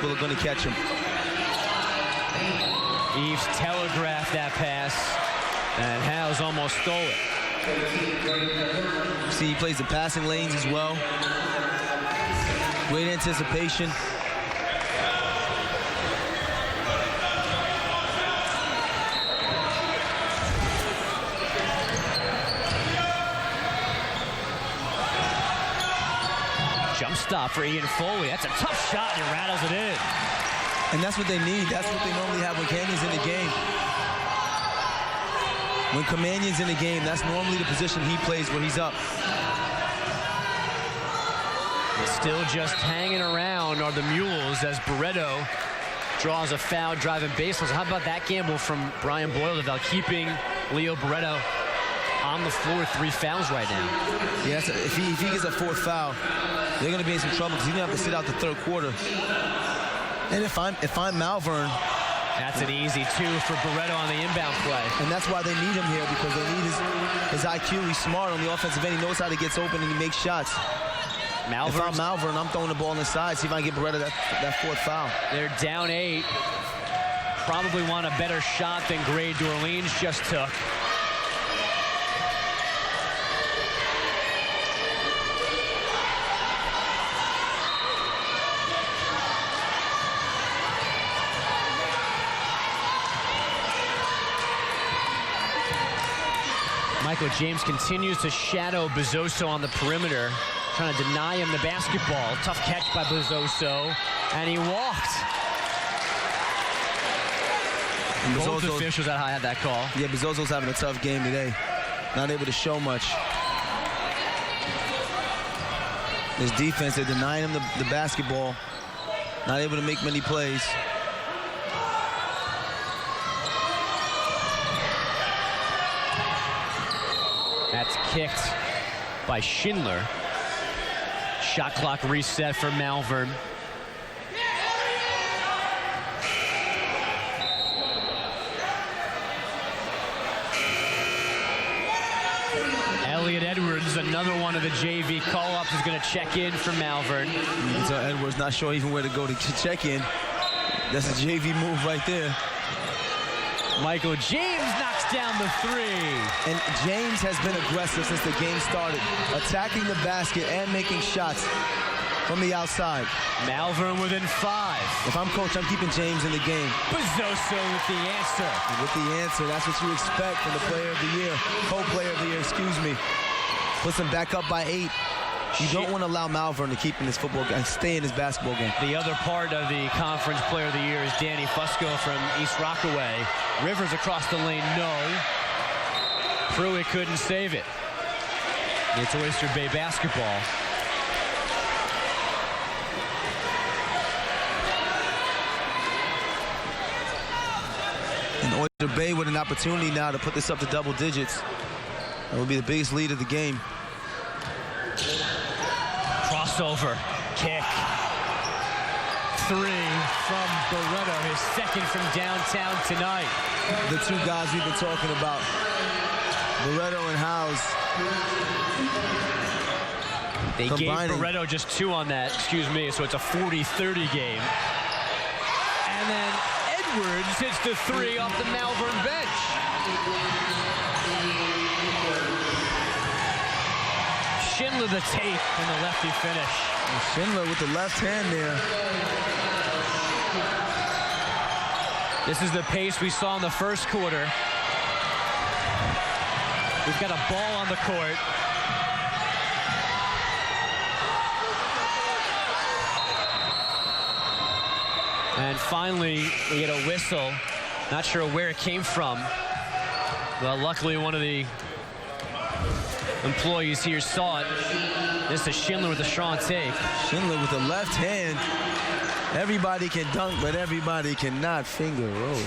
people are going to catch him. Eves telegraphed that pass, and Howes almost stole it. See, he plays the passing lanes as well. Great anticipation. Jump stop for Ian Foley. That's a tough shot, and he rattles it in. And that's what they need. That's what they normally have when Canyon's in the game. When Kamanian's in the game, that's normally the position he plays where he's up. Still just hanging around are the Mules as Barreto draws a foul driving baselines. How about that gamble from Brian Boyle about keeping Leo Barreto on the floor with 3 fouls right now? Yeah, if he gets a 4th foul, they're going to be in some trouble because he's going to have to sit out the 3rd quarter. And if I'm Malverne, that's an easy 2 for Barreto on the inbound play. And that's why they need him here, because they need his IQ. He's smart on the offensive end. He knows how to get open and he makes shots. If I'm Malverne, I'm throwing the ball on the side, see if I can get Barreto that 4th foul. They're down 8. Probably want a better shot than Gray Dorleans just took. Michael James continues to shadow Bezoso on the perimeter, trying to deny him the basketball. Tough catch by Bezoso, and he walked. Both officials that had that call. Yeah, Bezoso's having a tough game today. Not able to show much. His defense, they're denying him the basketball. Not able to make many plays. That's kicked by Schindler. Shot clock reset for Malverne. Elliot Edwards, another one of the JV call-ups, is going to check in for Malverne. So Edwards not sure even where to go to check in. That's a JV move right there. Michael James knocks down the 3. And James has been aggressive since the game started, attacking the basket and making shots from the outside. Malverne within 5. If I'm coach, I'm keeping James in the game. Bezoso with the answer. With the answer, that's what you expect from the player of the year, co-player of the year, excuse me. Puts them back up by 8. You don't want to allow Malverne to keep in his football game, stay in his basketball game. The other part of the conference player of the year is Danny Fusco from East Rockaway. Rivers across the lane, no. Pruitt couldn't save it. It's Oyster Bay basketball. And Oyster Bay with an opportunity now to put this up to double digits. That would be the biggest lead of the game. Crossover, kick. 3 from Barreto, his 2nd from downtown tonight. The 2 guys we've been talking about, Barreto and Howes. They gave Barreto just 2 on that, excuse me, so it's a 40-30 game. And then Edwards hits the 3 off the Malverne bench. Schindler the tape and the lefty finish. And Schindler with the left hand there. This is the pace we saw in the first quarter. We've got a ball on the court. And finally, we get a whistle. Not sure where it came from. Well, luckily, one of the employees here saw it. This is Schindler with a strong take. Schindler with the left hand. Everybody can dunk, but everybody cannot finger roll.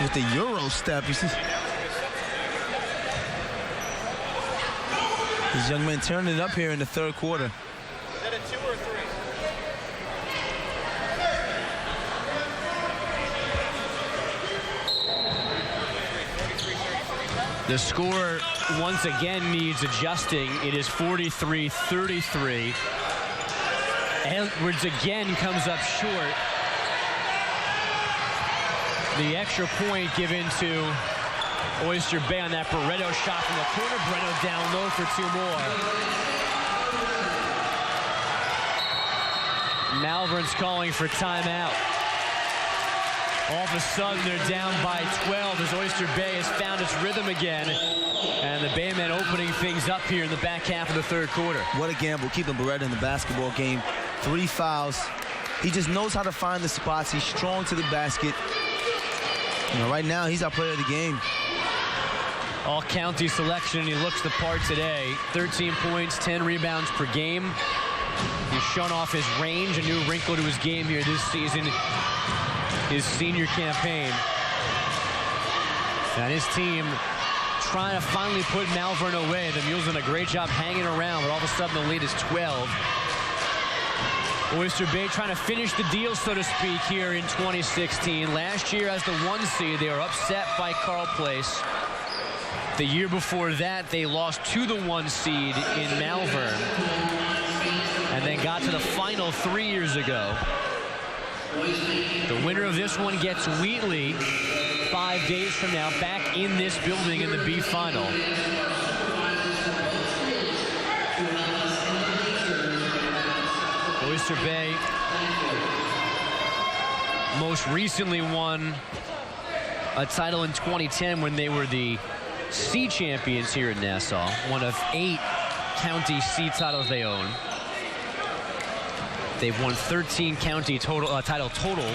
With the Euro step, you see. These young men turning it up here in the 3rd quarter. Is that a 2 or 3? The score once again needs adjusting. It is 43-33. Edwards again comes up short. The extra point given to Oyster Bay on that Barreto shot from the corner. Barreto down low for 2 more. Malverne's calling for timeout. All of a sudden, they're down by 12 as Oyster Bay has found its rhythm again. And the Baymen opening things up here in the back half of the 3rd quarter. What a gamble, keeping Barreto in the basketball game. 3 fouls. He just knows how to find the spots. He's strong to the basket. You know, right now, he's our player of the game. All-county selection, and he looks the part today. 13 points, 10 rebounds per game. He's shown off his range, a new wrinkle to his game here this season, his senior campaign. And his team trying to finally put Malverne away. The Mules done a great job hanging around, but all of a sudden the lead is 12. Oyster Bay trying to finish the deal, so to speak, here in 2016. Last year as the 1 seed, they were upset by Carl Place. The year before that, they lost to the 1 seed in Malverne. And then got to the final 3 years ago. The winner of this one gets Wheatley 5 days from now back in this building in the B final. Oyster Bay most recently won a title in 2010 when they were the C champions here in Nassau, one of 8 county C titles they own. They've won 13 county title total.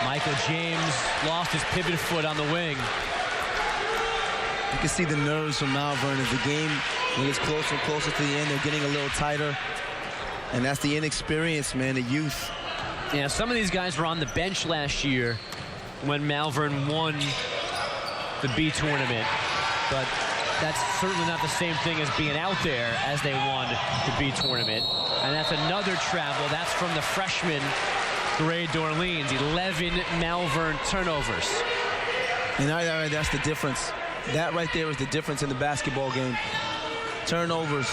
Michael James lost his pivot foot on the wing. You can see the nerves from Malverne as the game, when it's closer and closer to the end, they're getting a little tighter. And that's the inexperience, man, the youth. Yeah, some of these guys were on the bench last year when Malverne won the B tournament. But that's certainly not the same thing as being out there as they won the B tournament. And that's another travel. That's from the freshman, Gray Dorleans. 11 Malverne turnovers. And that's the difference. That right there is the difference in the basketball game. Turnovers,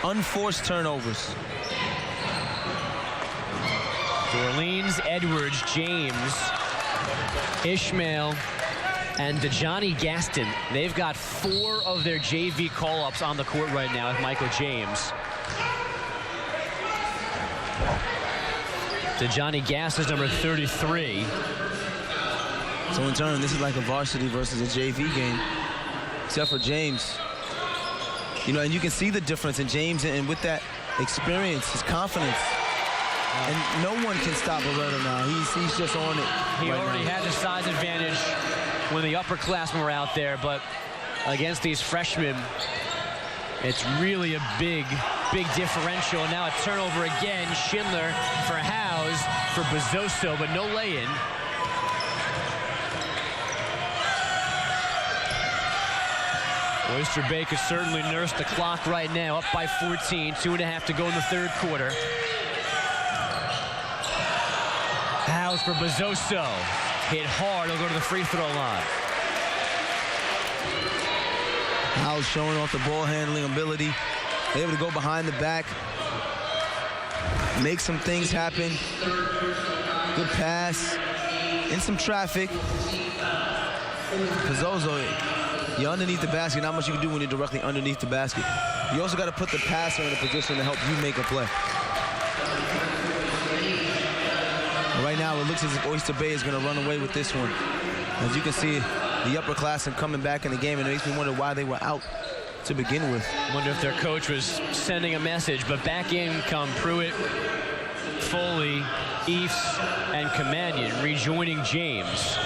unforced turnovers. Dorleans, Edwards, James, Ishmael, and DeJohnny Gaston. They've got 4 of their JV call-ups on the court right now with Michael James. DeJohnny Gaston is number 33. So in turn, this is like a varsity versus a JV game, except for James. You know, and you can see the difference in James, and with that experience, his confidence. And no one can stop Barreto now. He's just on it. He already had the size advantage when the upperclassmen were out there, but against these freshmen, it's really a big differential. Now a turnover again. Schindler for Howes, for Bezzoso, but no lay-in. Oyster Bay could certainly nurse the clock right now, up by 14, 2.5 to go in the 3rd quarter. Howes for Bezzoso. Hit hard, he'll go to the free throw line. Howes showing off the ball handling ability. Able to go behind the back. Make some things happen. Good pass. In some traffic. Bezzoso, you're underneath the basket. Not much you can do when you're directly underneath the basket. You also got to put the passer in a position to help you make a play. Right now, it looks as if Oyster Bay is going to run away with this one. As you can see, the upperclassmen coming back in the game, and it makes me wonder why they were out to begin with. Wonder if their coach was sending a message, but back in come Pruitt, Foley, Eves, and Kamanian, rejoining James.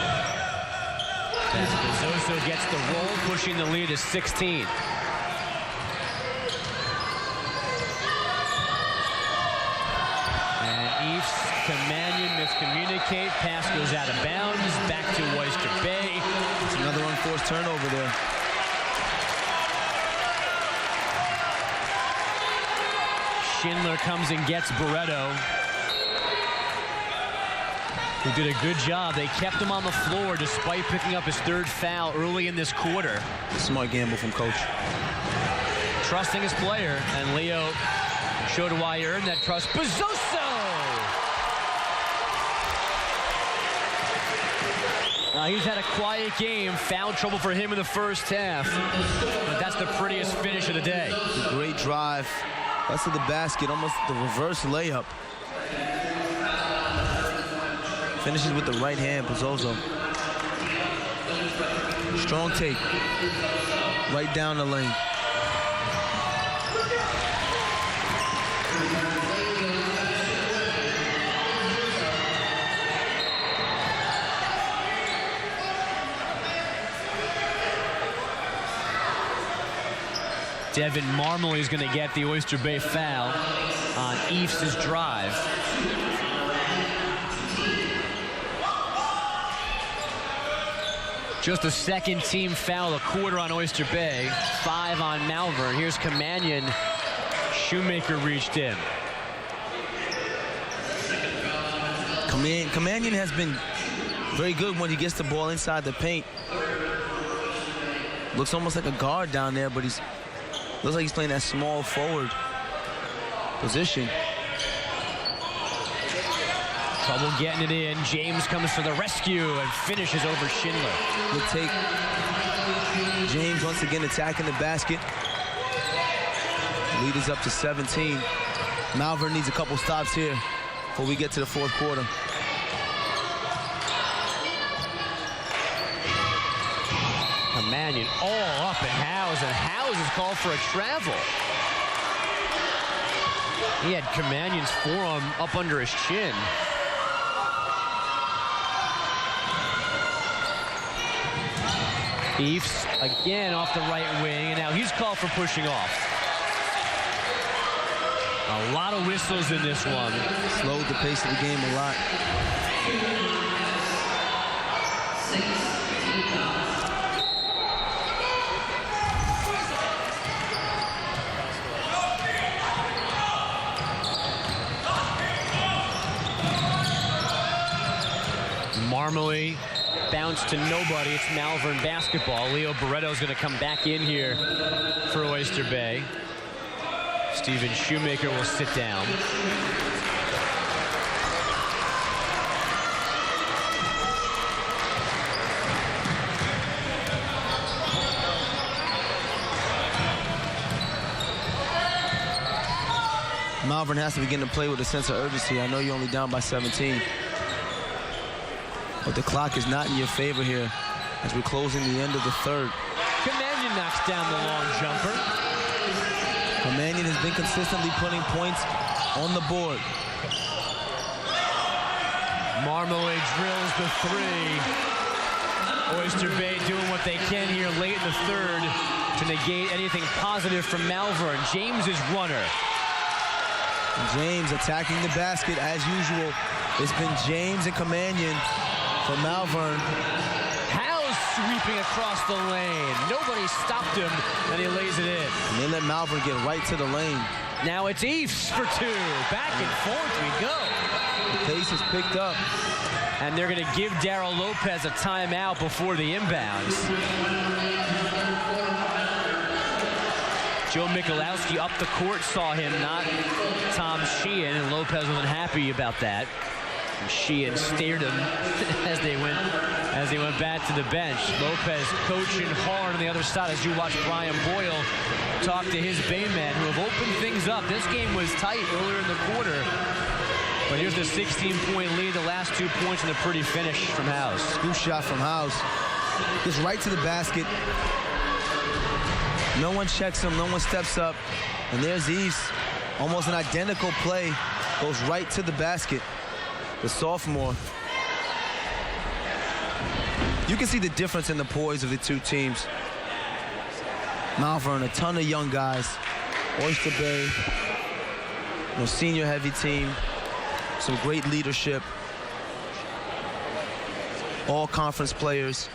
As Bezzoso gets the roll, pushing the lead to 16. And Eves, Kamanian miscommunicate. Pass goes out of bounds. Back to Oyster Bay. It's another unforced turnover there. Schindler comes and gets Barreto, who did a good job. They kept him on the floor despite picking up his 3rd foul early in this quarter. Smart gamble from coach. trusting his player, and Leo showed why he earned that trust. Bezzoso! He's had a quiet game. Foul trouble for him in the first half. But that's the prettiest finish of the day. A great drive. That's to the basket, almost the reverse layup. Finishes with the right hand, Bezzoso. Strong take. Right down the lane. Devin Marmoley is going to get the Oyster Bay foul on Eves' drive. Just a second team foul, a quarter on Oyster Bay, 5 on Malverne. Here's Kamanian. Shoemaker reached in. Kamanian has been very good when he gets the ball inside the paint. Looks almost like a guard down there, but looks like he's playing that small forward position. Trouble getting it in. James comes for the rescue and finishes over Schindler. Good take. James once again attacking the basket. Lead is up to 17. Malverne needs a couple stops here before we get to the fourth quarter. Kamanian all up in Howes, and Howes is called for a travel. He had Kamanian's forearm up under his chin. Eves again off the right wing, and now he's called for pushing off. A lot of whistles in this one. Slowed the pace of the game a lot. Marmoley bounced to nobody. It's Malverne basketball. Leo Barretto's going to come back in here for Oyster Bay. Steven Shoemaker will sit down. Malverne has to begin to play with a sense of urgency. I know you're only down by 17. But the clock is not in your favor here as we're closing the end of the third. Kamanian knocks down the long jumper. Kamanian has been consistently putting points on the board. Marmoley drills the three. Oyster Bay doing what they can here late in the third to negate anything positive from Malverne. James is runner. James attacking the basket as usual. It's been James and Kamanian for Malverne. Howes sweeping across the lane. Nobody stopped him, and he lays it in. And they let Malverne get right to the lane. Now it's Eves for two. Back and forth we go. The pace is picked up. And they're going to give Darryl Lopez a timeout before the inbounds. Joe Michalowski up the court saw him, not Tom Sheehan, and Lopez wasn't happy about that. And Sheehan stared him as they went back to the bench. Lopez coaching hard on the other side as you watch Brian Boyle talk to his Baymen who have opened things up. This game was tight earlier in the quarter. But here's the 16-point lead, the last 2 points, and a pretty finish from Howes. Scoop shot from Howes. Gets right to the basket. No one checks him, no one steps up. And there's Eves. Almost an identical play. Goes right to the basket. The sophomore. You can see the difference in the poise of the two teams. Malverne, a ton of young guys. Oyster Bay, senior heavy team. Some great leadership. All conference players.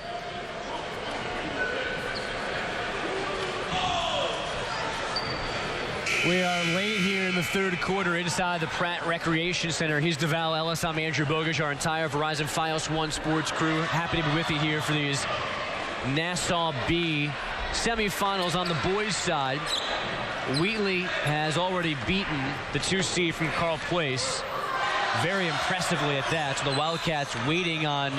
We are late here in the third quarter inside the Pratt Recreation Center. He's Deval Ellis. I'm Andrew Bogusch, our entire Verizon Fios One Sports crew. Happy to be with you here for these Nassau B semifinals on the boys' side. Wheatley has already beaten the 2 seed from Carl Place, very impressively at that. So the Wildcats waiting on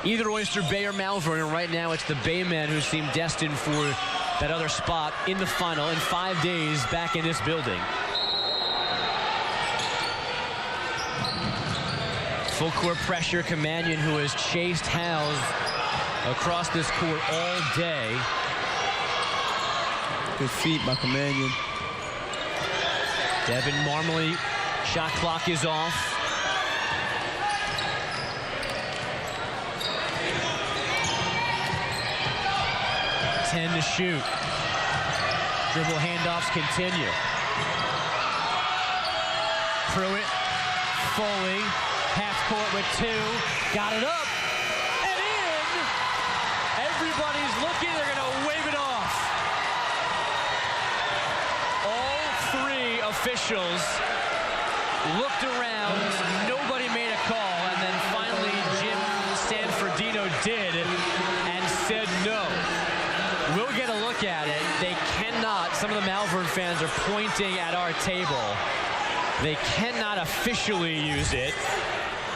either Oyster Bay or Malverne, and right now it's the Baymen who seem destined for that other spot in the final in 5 days back in this building. Full court pressure. Kamanian, who has chased Howes across this court all day. Good feet by Kamanian. Devin Marmley, shot clock is off. Ten to shoot. Dribble handoffs continue. Pruitt, Foley, half court with 2, got it up and in. Everybody's looking, they're gonna wave it off. All 3 officials looked around, nobody made a call, and then finally Jim Sanfordino did and said no. We'll get a look at it. They cannot, some of the Malverne fans are pointing at our table. They cannot officially use it,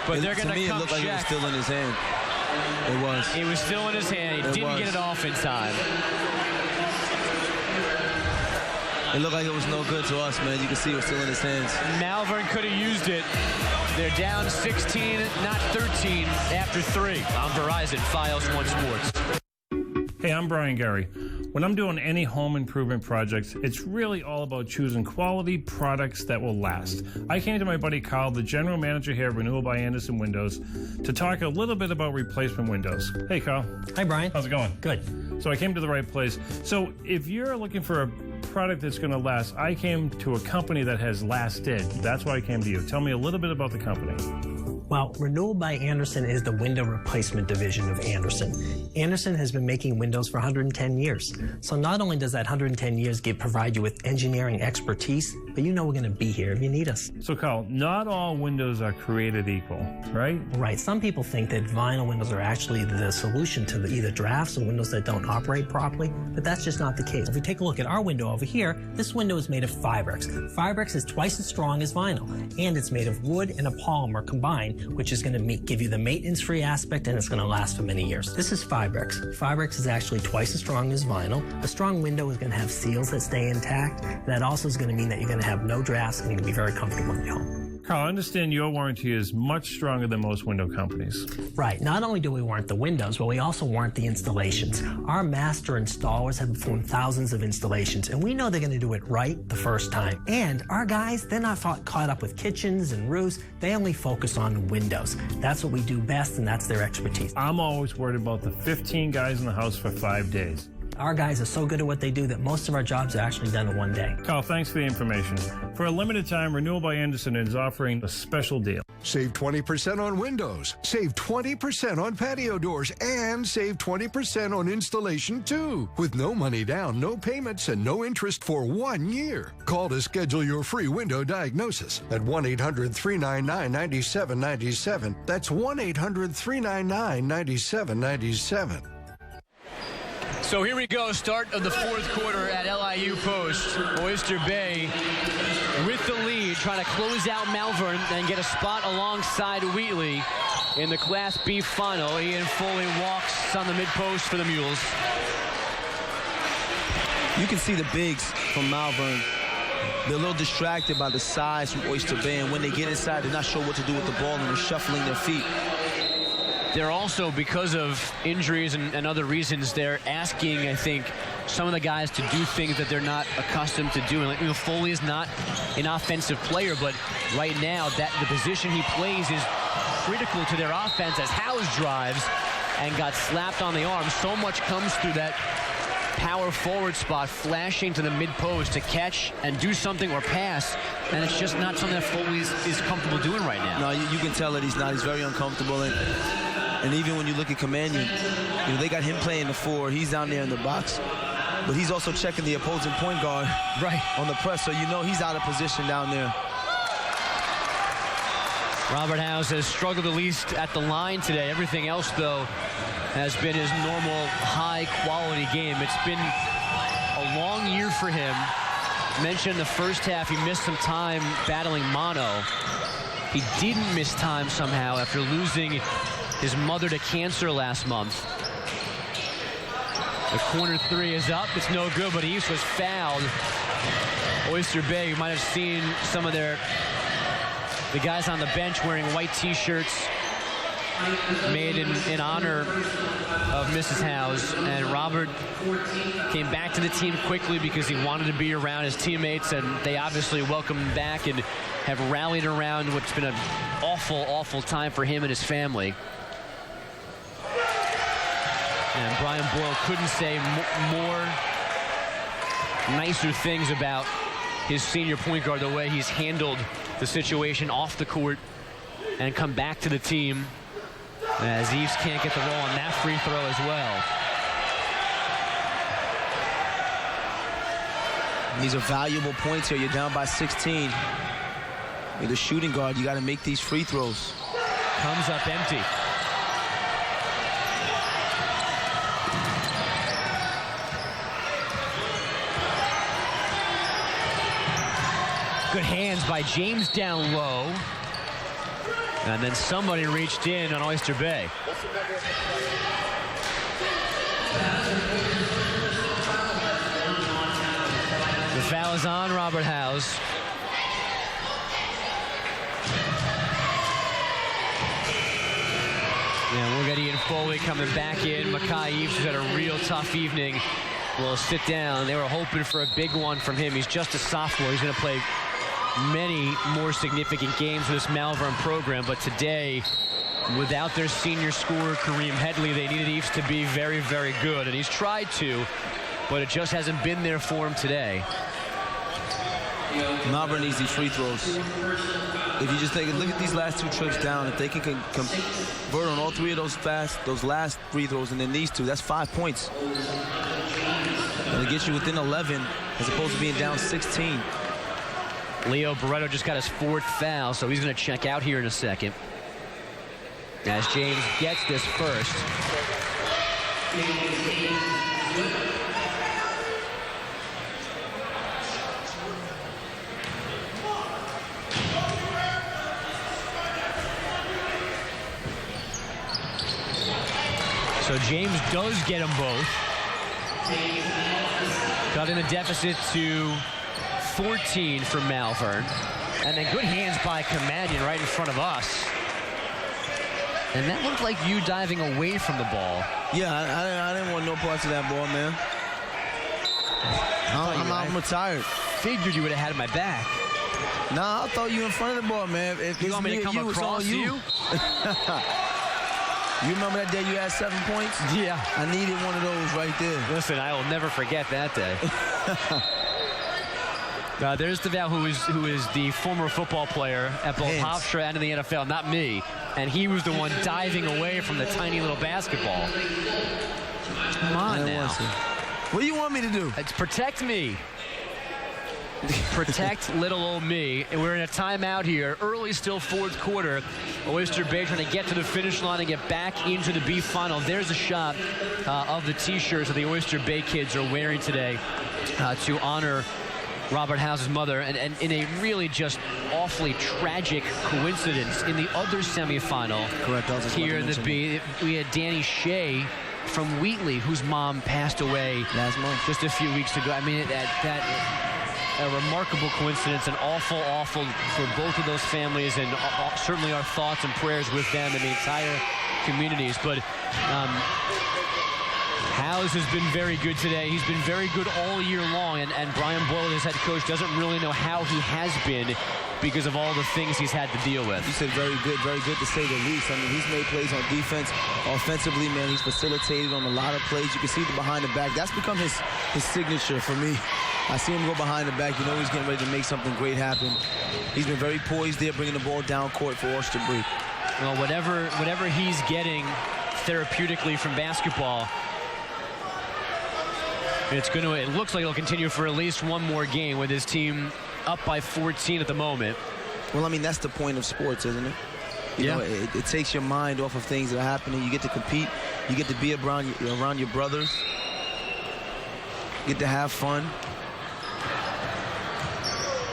but they're going to come check. To me, it looked like it was still in his hand. It was. It was still in his hand. He didn't get it off in time. It looked like it was no good to us, man. You can see it was still in his hands. Malverne could have used it. They're down 16, not 13 after 3 on Verizon, Fios 1 Sports. Hey, I'm Brian Gary. When I'm doing any home improvement projects, it's really all about choosing quality products that will last. I came to my buddy Carl, the general manager here at Renewal by Anderson Windows, to talk a little bit about replacement windows. Hey, Carl. Hi, Brian. How's it going? Good. So I came to the right place. So if you're looking for a product that's going to last, I came to a company that has lasted. That's why I came to you. Tell me a little bit about the company. Well, Renewal by Anderson is the window replacement division of Anderson. Anderson has been making windows for 110 years. So not only does that 110 years provide you with engineering expertise, but you know we're going to be here if you need us. So, Carl, not all windows are created equal, right? Right. Some people think that vinyl windows are actually the solution to either drafts or windows that don't operate properly, but that's just not the case. If we take a look at our window over here, this window is made of Fibrex. Fibrex is twice as strong as vinyl, and it's made of wood and a polymer combined, which is going to give you the maintenance-free aspect, and it's going to last for many years. This is Fibrex. Fibrex is actually twice as strong as vinyl. A strong window is going to have seals that stay intact. That also is going to mean that you're going to have no drafts and you're going to be very comfortable in your home. Carl, I understand your warranty is much stronger than most window companies. Right. Not only do we warrant the windows, but we also warrant the installations. Our master installers have performed thousands of installations, and we know they're going to do it right the first time. And our guys, they're not caught up with kitchens and roofs. They only focus on windows. That's what we do best, and that's their expertise. I'm always worried about the 15 guys in the house for 5 days. Our guys are so good at what they do that most of our jobs are actually done in one day. Carl, thanks for the information. For a limited time, Renewal by Anderson is offering a special deal. Save 20% on windows, save 20% on patio doors, and save 20% on installation too. With no money down, no payments, and no interest for 1 year. Call to schedule your free window diagnosis at 1-800-399-9797. That's 1-800-399-9797. So here we go, start of the 4th quarter at LIU Post. Oyster Bay with the lead, trying to close out Malverne and get a spot alongside Wheatley in the Class B final. Ian Foley walks on the mid-post for the Mules. You can see the bigs from Malverne. They're a little distracted by the size from Oyster Bay, and when they get inside, they're not sure what to do with the ball, and they're shuffling their feet. They're also, because of injuries and other reasons, they're asking, I think, some of the guys to do things that they're not accustomed to doing. Like, Foley is not an offensive player, but right now, the position he plays is critical to their offense as Howes drives and got slapped on the arm. So much comes through that power forward spot, flashing to the mid-post to catch and do something or pass, and it's just not something that Foley is comfortable doing right now. No, you can tell that he's not. He's very uncomfortable, and even when you look at Kamanian, they got him playing the 4. He's down there in the box, but he's also checking the opposing point guard on the press, so he's out of position down there. Robert Howes has struggled the least at the line today. Everything else, though, has been his normal high-quality game. It's been a long year for him. mentioned in the first half he missed some time battling mono. He didn't miss time somehow after losing his mother to cancer last month. The corner three is up. It's no good, but East was fouled. Oyster Bay, you might have seen some of the guys on the bench wearing white T-shirts made in honor of Mrs. House. And Robert came back to the team quickly because he wanted to be around his teammates, and they obviously welcomed him back and have rallied around what's been an awful, awful time for him and his family. And Brian Boyle couldn't say more nicer things about his senior point guard, the way he's handled the situation off the court and come back to the team, as Eves can't get the roll on that free throw as well. These are valuable points here. You're down by 16. You're the shooting guard. You got to make these free throws. Comes up empty. Good hands by James down low. And then somebody reached in on Oyster Bay. The foul is on Robert House. And we'll get Ian Foley coming back in. Makai Eves, who's had a real tough evening, will sit down. They were hoping for a big one from him. He's just a sophomore. He's going to play many more significant games with this Malverne program, but today, without their senior scorer Kareem Headley, they needed Eves to be very, very good, and he's tried to, but it just hasn't been there for him today. Malverne needs these free throws. If you just take a look at these last two trips down, if they can convert on all three of those last free throws, and then these two, that's 5 points. And it gets you within 11 as opposed to being down 16. Leo Barreto just got his 4th foul, so he's going to check out here in a second, as James gets this first. So James does get them both. Cutting the deficit to 14 for Malverne. And then good hands by Kamadian right in front of us. And that looked like you diving away from the ball. Yeah, I didn't want no parts of that ball, man. I'm retired. Figured you would have had my back. Nah, I thought you in front of the ball, man. If you want me to come across you? You remember that day you had 7 points? Yeah. I needed one of those right there. Listen, I will never forget that day. There's the Val, who is the former football player at both Hofstra and in the NFL, not me. And he was the one diving away from the tiny little basketball. Come on now. What do you want me to do? It's protect me. Protect little old me. And we're in a timeout here. Early still, 4th quarter. Oyster Bay trying to get to the finish line and get back into the B final. There's a shot of the T-shirts that the Oyster Bay kids are wearing today to honor Robert House's mother. And in a really just awfully tragic coincidence, in the other semifinal here in the B, we had Danny Shea from Wheatley, whose mom passed away last month, just a few weeks ago. I mean, that a remarkable coincidence, and awful for both of those families, and certainly our thoughts and prayers with them and the entire communities. But House has been very good today. He's been very good all year long, and Brian Boyle, his head coach, doesn't really know how he has been because of all the things he's had to deal with. You said very good to say the least. I mean, he's made plays on defense. Offensively, man, he's facilitated on a lot of plays. You can see the behind the back. That's become his signature for me. I see him go behind the back. You know he's getting ready to make something great happen. He's been very poised there, bringing the ball down court for Oyster Bay. Well, whatever he's getting therapeutically from basketball, it looks like it'll continue for at least one more game with his team up by 14 at the moment. Well, I mean, that's the point of sports, isn't it? You know, it takes your mind off of things that are happening. You get to compete. You get to be around your brothers. You get to have fun.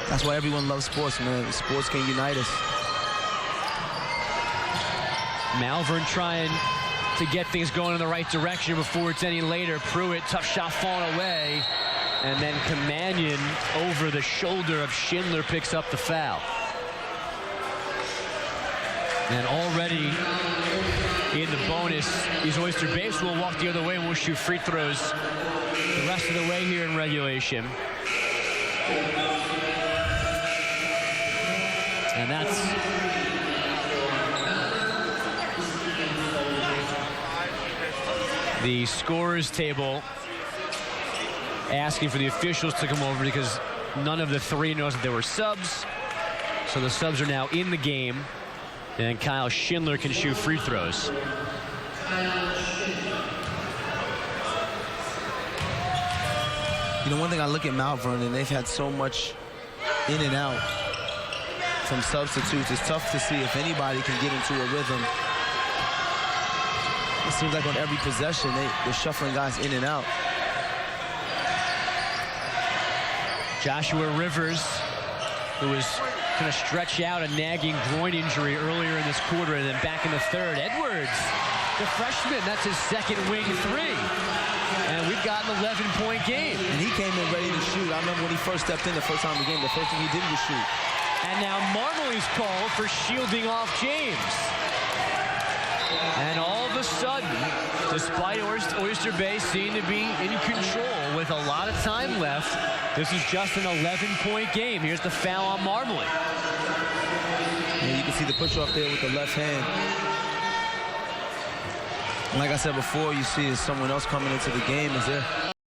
That's why everyone loves sports, man. Sports can unite us. Malverne trying to get things going in the right direction before it's any later. Pruitt, tough shot falling away. And then Kamanian over the shoulder of Schindler picks up the foul. And already in the bonus is Oyster Base. We'll walk the other way and we'll shoot free throws the rest of the way here in regulation. And that's the scorers table asking for the officials to come over because none of the three knows that there were subs. So the subs are now in the game, and Kyle Schindler can shoot free throws. You know, one thing I look at Malverne, and they've had so much in and out from substitutes. It's tough to see if anybody can get into a rhythm. It seems like on every possession, they're shuffling guys in and out. Joshua Rivers, who was going to stretch out a nagging groin injury earlier in this quarter and then back in the third. Edwards, the freshman, that's his second wing three. And we've got an 11-point game. And he came in ready to shoot. I remember when he first stepped in the first time of the game, the first thing he did was shoot. And now Marmoley's called for shielding off James. And all of a sudden, despite Oyster Bay seeming to be in control with a lot of time left, this is just an 11-point game. Here's the foul on Marmoley. And you can see the push off there with the left hand. And like I said before, you see there's someone else coming into the game. Is there